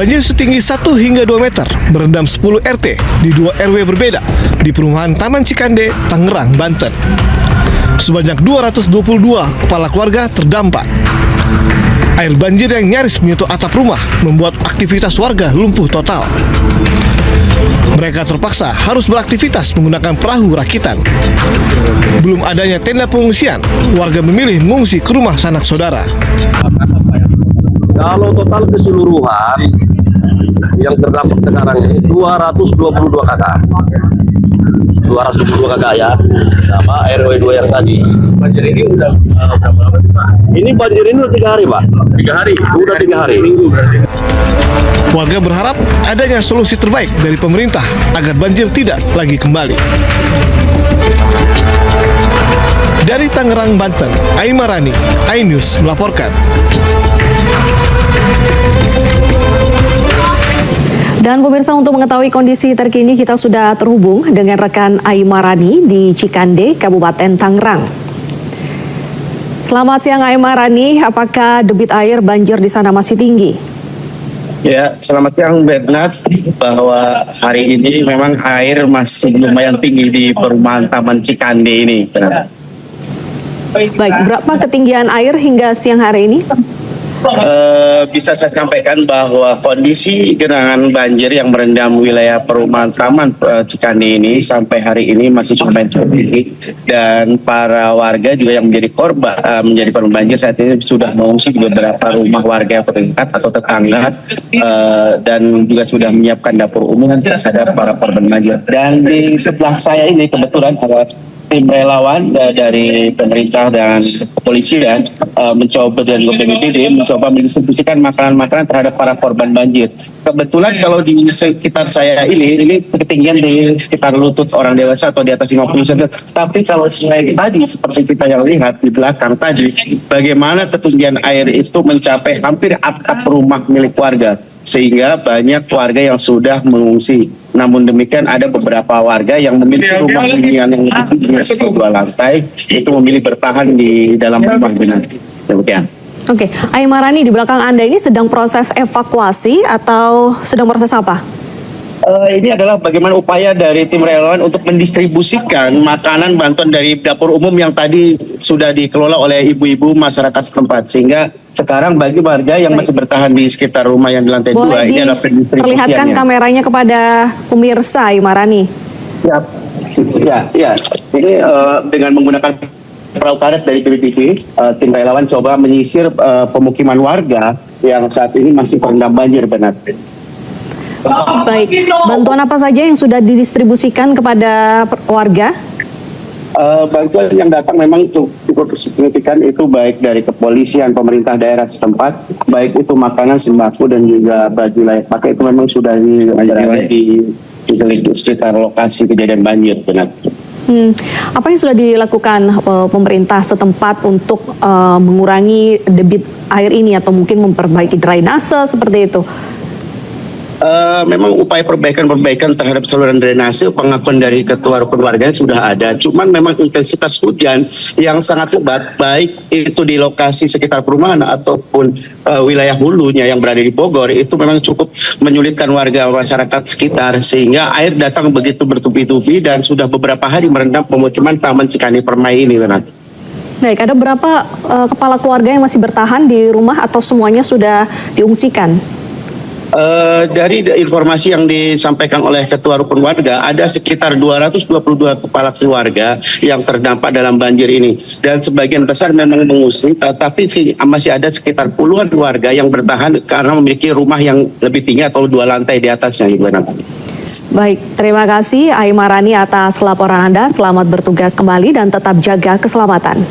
Banjir setinggi 1 hingga 2 meter merendam 10 RT di 2 RW berbeda di perumahan Taman Cikande, Tangerang, Banten. Sebanyak 222 kepala keluarga terdampak. Air banjir yang nyaris menyentuh atap rumah membuat aktivitas warga lumpuh total. Mereka terpaksa harus beraktivitas menggunakan perahu rakitan. Belum adanya tenda pengungsian, warga memilih mengungsi ke rumah sanak saudara. Kalau total keseluruhan yang terdampak sekarang ini 222 kakak. 222 kakak ya, sama RW 2 yang tadi. Banjir ini udah berapa lama sih, Pak? Ini banjir ini udah 3 hari, Pak. 3 hari? Udah 3 hari. Minggu berarti. Warga berharap adanya solusi terbaik dari pemerintah agar banjir tidak lagi kembali. Dari Tangerang, Banten, Aimarani, iNews melaporkan. Dan pemirsa, untuk mengetahui kondisi terkini kita sudah terhubung dengan rekan Aimarani di Cikande, Kabupaten Tangerang. Selamat siang Aimarani, apakah debit air banjir di sana masih tinggi? Ya, selamat siang Bernard, bahwa hari ini memang air masih lumayan tinggi di perumahan Taman Cikande ini. Baik, berapa ketinggian air hingga siang hari ini? Bisa saya sampaikan bahwa kondisi genangan banjir yang merendam wilayah perumahan Taman Cikande ini sampai hari ini masih lumayan tinggi, dan para warga juga yang menjadi korban banjir saat ini sudah mengungsi di beberapa rumah warga terdekat atau tetangga, dan juga sudah menyiapkan dapur umum terhadap para korban banjir. Dan di sebelah saya ini kebetulan ada tim relawan dari pemerintah dan kepolisian mencoba dan BPBD mencoba mendistribusikan makanan-makanan terhadap para korban banjir. Kebetulan kalau di sekitar saya ini ketinggian di sekitar lutut orang dewasa atau di atas 50 cm. Tapi kalau selain tadi seperti kita yang lihat di belakang tadi, bagaimana ketinggian air itu mencapai hampir atap rumah milik warga, sehingga banyak warga yang sudah mengungsi. Namun demikian ada beberapa warga yang memiliki rumah hunian yang lebih tinggi 2 lantai, itu memilih bertahan di dalam rumah benar. Demikian. Oke, Aimarani, di belakang Anda ini sedang proses evakuasi atau sedang proses apa? Ini adalah bagaimana upaya dari tim relawan untuk mendistribusikan makanan bantuan dari dapur umum yang tadi sudah dikelola oleh ibu-ibu masyarakat setempat, sehingga sekarang bagi warga yang masih bertahan di sekitar rumah yang di lantai 2 ini adalah pendistribusiannya. Perlihatkan kameranya kepada pemirsa, Aimarani. Ya. Ini dengan menggunakan perahu karet dari BPBD, tim relawan coba menyisir pemukiman warga yang saat ini masih terendam banjir, benar. Baik, bantuan apa saja yang sudah didistribusikan kepada warga? Bantuan yang datang memang cukup signifikan, itu baik dari kepolisian, pemerintah daerah setempat, baik itu makanan, sembako, dan juga baju layak pakai, itu memang sudah di sekitar lokasi kejadian banjir, benar. Apa yang sudah dilakukan pemerintah setempat untuk mengurangi debit air ini atau mungkin memperbaiki drainase seperti itu? Memang upaya perbaikan terhadap saluran drainase, pengakuan dari ketua rukun warganya sudah ada. Cuman memang intensitas hujan yang sangat lebat, baik itu di lokasi sekitar perumahan ataupun wilayah hulunya yang berada di Bogor, itu memang cukup menyulitkan warga masyarakat sekitar, sehingga air datang begitu bertubi-tubi dan sudah beberapa hari merendam pemukiman Taman Cikande Permai ini, Renat. Baik, ada berapa kepala keluarga yang masih bertahan di rumah atau semuanya sudah diungsikan? Dari informasi yang disampaikan oleh ketua rukun warga, ada sekitar 222 kepala keluarga yang terdampak dalam banjir ini, dan sebagian besar memang mengungsi, tetapi masih ada sekitar puluhan warga yang bertahan karena memiliki rumah yang lebih tinggi atau 2 lantai di atasnya, Ibu. Baik, terima kasih Aimarani atas laporan Anda. Selamat bertugas kembali dan tetap jaga keselamatan.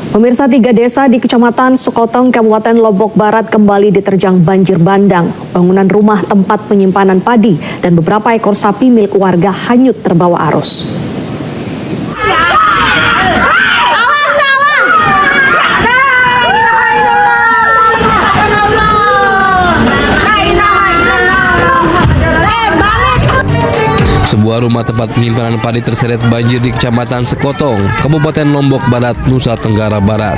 Pemirsa, 3 desa di Kecamatan Sekotong, Kabupaten Lombok Barat kembali diterjang banjir bandang. Bangunan rumah tempat penyimpanan padi dan beberapa ekor sapi milik warga hanyut terbawa arus. Sebuah rumah tempat penyimpanan padi terseret banjir di Kecamatan Sekotong, Kabupaten Lombok Barat, Nusa Tenggara Barat.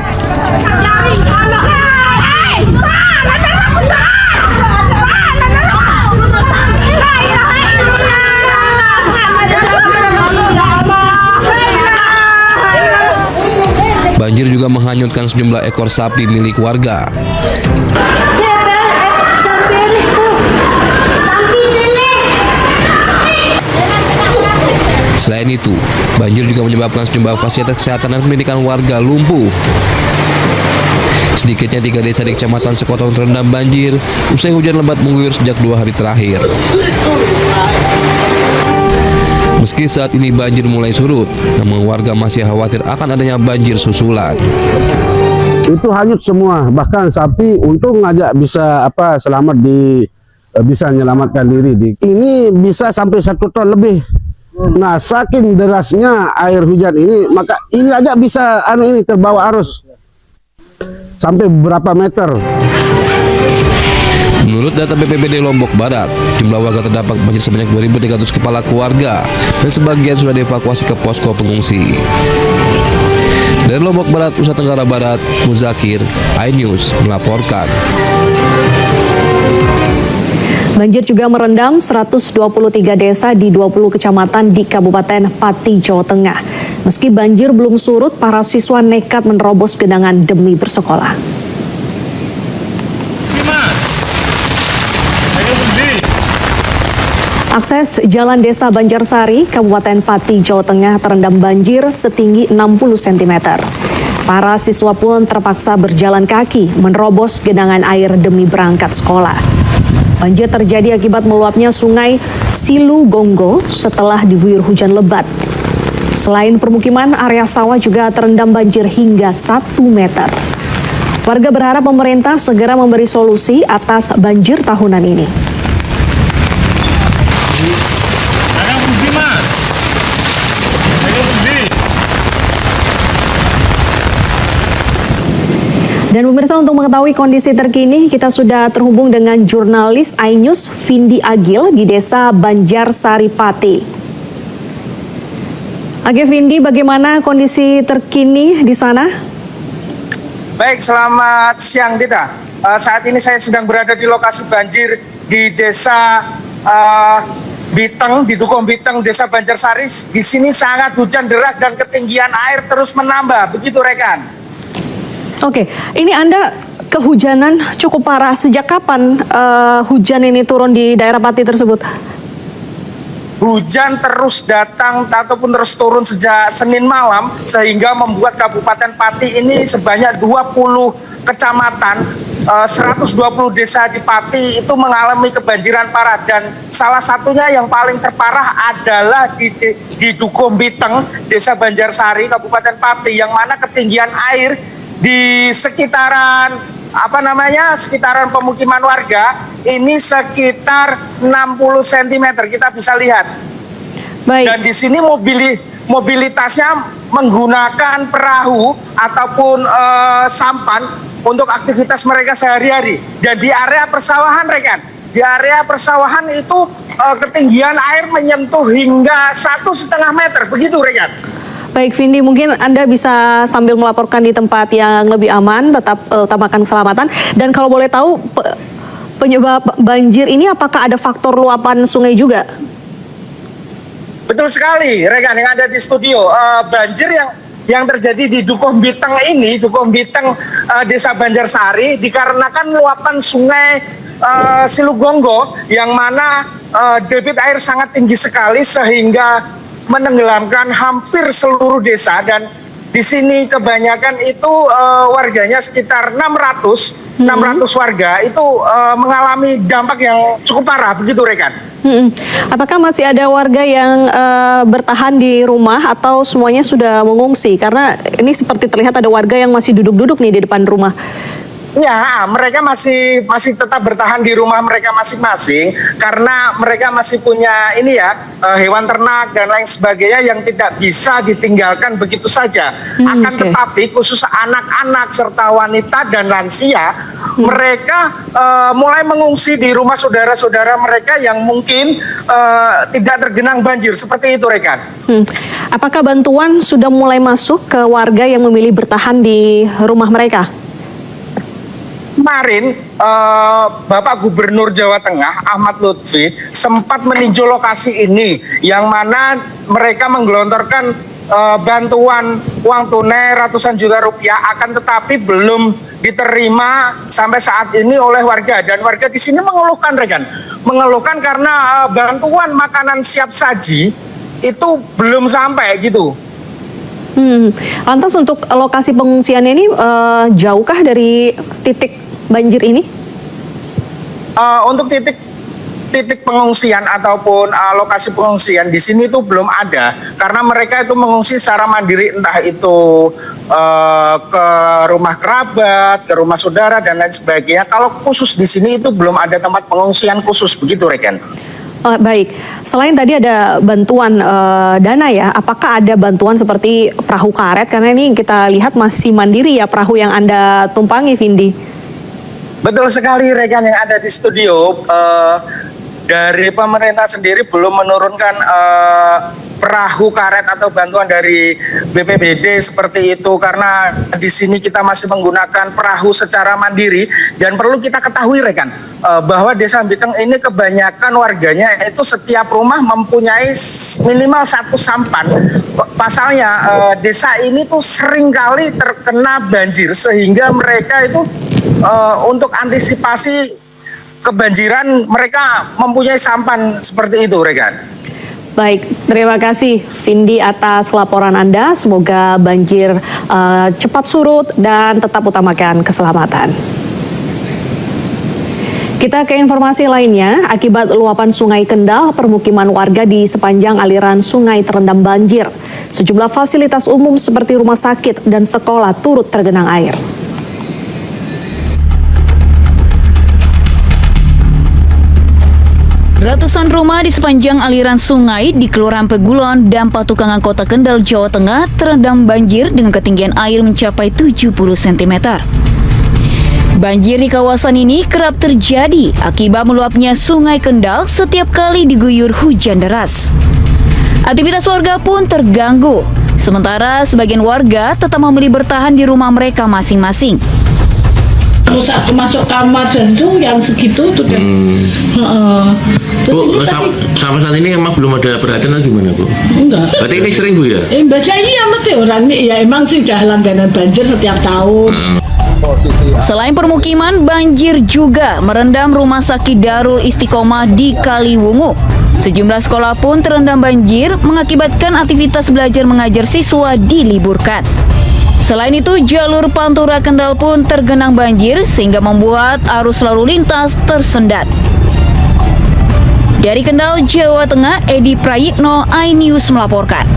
Banjir juga menghanyutkan sejumlah ekor sapi milik warga. Selain itu, banjir juga menyebabkan sejumlah fasilitas kesehatan dan pendidikan warga lumpuh. Sedikitnya 3 desa di Kecamatan Sekotong terendam banjir usai hujan lebat mengguyur sejak 2 hari terakhir. Meski saat ini banjir mulai surut, namun warga masih khawatir akan adanya banjir susulan. Itu hanyut semua, bahkan sapi untung aja bisa selamat bisa menyelamatkan diri. Ini bisa sampai 1 ton lebih. Nah, saking derasnya air hujan ini, maka ini aja bisa terbawa arus sampai beberapa meter. Menurut data BPBD Lombok Barat, jumlah warga terdampak banjir sebanyak 2.300 kepala keluarga dan sebagian sudah dievakuasi ke posko pengungsi. Dari Lombok Barat, Nusa Tenggara Barat, Muzakir, iNews melaporkan. Banjir juga merendam 123 desa di 20 kecamatan di Kabupaten Pati, Jawa Tengah. Meski banjir belum surut, para siswa nekat menerobos genangan demi bersekolah. Akses Jalan Desa Banjarsari, Kabupaten Pati, Jawa Tengah terendam banjir setinggi 60 cm. Para siswa pun terpaksa berjalan kaki menerobos genangan air demi berangkat sekolah. Banjir terjadi akibat meluapnya sungai Silu Gonggo setelah diguyur hujan lebat. Selain permukiman, area sawah juga terendam banjir hingga 1 meter. Warga berharap pemerintah segera memberi solusi atas banjir tahunan ini. Dan pemirsa, untuk mengetahui kondisi terkini, kita sudah terhubung dengan jurnalis iNews Vindi Agil di Desa Banjarsari Pati. Oke Vindi, bagaimana kondisi terkini di sana? Baik, selamat siang Dita. Saat ini saya sedang berada di lokasi banjir di Desa Biteng, di Dukuh Biteng, Desa Banjarsari. Di sini sangat hujan deras dan ketinggian air terus menambah, begitu rekan. Oke, ini Anda kehujanan cukup parah. Sejak kapan hujan ini turun di daerah Pati tersebut? Hujan terus datang ataupun terus turun sejak Senin malam sehingga membuat Kabupaten Pati ini sebanyak 20 kecamatan, 120 desa di Pati itu mengalami kebanjiran parah, dan salah satunya yang paling terparah adalah di Dukuh Biteng, Desa Banjarsari, Kabupaten Pati, yang mana ketinggian air di sekitaran sekitaran pemukiman warga ini sekitar 60 cm, kita bisa lihat. Baik. Dan di sini mobilitasnya menggunakan perahu ataupun sampan untuk aktivitas mereka sehari-hari. Dan di area persawahan rekan, di area persawahan itu ketinggian air menyentuh hingga 1,5 meter, begitu rekan. Baik Vindi, mungkin Anda bisa sambil melaporkan di tempat yang lebih aman, tetap utamakan keselamatan. Dan kalau boleh tahu, penyebab banjir ini apakah ada faktor luapan sungai juga? Betul sekali, rekan yang ada di studio. Banjir yang terjadi di Dukuh Biteng ini, Dukuh Biteng Desa Banjarsari, dikarenakan luapan sungai Silu Gonggo, yang mana debit air sangat tinggi sekali sehingga menenggelamkan hampir seluruh desa. Dan di sini kebanyakan itu warganya sekitar 600 warga itu mengalami dampak yang cukup parah, begitu rekan. Apakah masih ada warga yang bertahan di rumah atau semuanya sudah mengungsi? Karena ini seperti terlihat ada warga yang masih duduk-duduk nih di depan rumah. Ya, mereka masih tetap bertahan di rumah mereka masing-masing karena mereka masih punya hewan ternak dan lain sebagainya yang tidak bisa ditinggalkan begitu saja. Tetapi khusus anak-anak serta wanita dan lansia, mereka mulai mengungsi di rumah saudara-saudara mereka yang mungkin tidak tergenang banjir, seperti itu rekan. Apakah bantuan sudah mulai masuk ke warga yang memilih bertahan di rumah mereka? Kemarin Bapak Gubernur Jawa Tengah Ahmad Lutfi sempat meninjau lokasi ini, yang mana mereka menggelontorkan bantuan uang tunai ratusan juta rupiah, akan tetapi belum diterima sampai saat ini oleh warga. Dan warga di sini mengeluhkan, Rekan, mengeluhkan karena bantuan makanan siap saji itu belum sampai gitu. Lantas untuk lokasi pengungsiannya ini jauhkah dari titik banjir ini? Untuk titik pengungsian ataupun lokasi pengungsian di sini itu belum ada, karena mereka itu mengungsi secara mandiri, entah itu ke rumah kerabat, ke rumah saudara dan lain sebagainya. Kalau khusus di sini itu belum ada tempat pengungsian khusus, begitu, Rekan. Baik, selain tadi ada bantuan dana ya, apakah ada bantuan seperti perahu karet? Karena ini kita lihat masih mandiri ya perahu yang Anda tumpangi, Vindi. Betul sekali, Rekan, yang ada di studio. Dari pemerintah sendiri belum menurunkan perahu karet atau bantuan dari BPBD seperti itu, karena di sini kita masih menggunakan perahu secara mandiri. Dan perlu kita ketahui, Rekan, bahwa Desa Ambiteng ini kebanyakan warganya itu setiap rumah mempunyai minimal 1 sampan. Pasalnya desa ini tuh seringkali terkena banjir, sehingga mereka itu untuk antisipasi kebanjiran mereka mempunyai sampan seperti itu, Rekan. Baik, terima kasih Vindi atas laporan Anda. Semoga banjir cepat surut dan tetap utamakan keselamatan. Kita ke informasi lainnya. Akibat luapan Sungai Kendal, permukiman warga di sepanjang aliran sungai terendam banjir. Sejumlah fasilitas umum seperti rumah sakit dan sekolah turut tergenang air. Ratusan rumah di sepanjang aliran sungai di Kelurahan Pegulon dan Patukangan Kota Kendal, Jawa Tengah terendam banjir dengan ketinggian air mencapai 70 cm. Banjir di kawasan ini kerap terjadi akibat meluapnya Sungai Kendal setiap kali diguyur hujan deras. Aktivitas warga pun terganggu, sementara sebagian warga tetap memilih bertahan di rumah mereka masing-masing. Rusak masuk kamar dan itu yang segitu tuh kan. Bu, sampai saat ini emang belum ada perhatian lagi gimana, Bu? Enggak. Berarti ini sering, Bu, ya? Biasanya iya mesti orang ini ya emang sih udah langganan banjir setiap tahun. Selain permukiman, banjir juga merendam Rumah Sakit Darul Istiqomah di Kaliwungu. Sejumlah sekolah pun terendam banjir mengakibatkan aktivitas belajar mengajar siswa diliburkan. Selain itu, jalur Pantura Kendal pun tergenang banjir sehingga membuat arus lalu lintas tersendat. Dari Kendal, Jawa Tengah, Edi Prayitno, iNews melaporkan.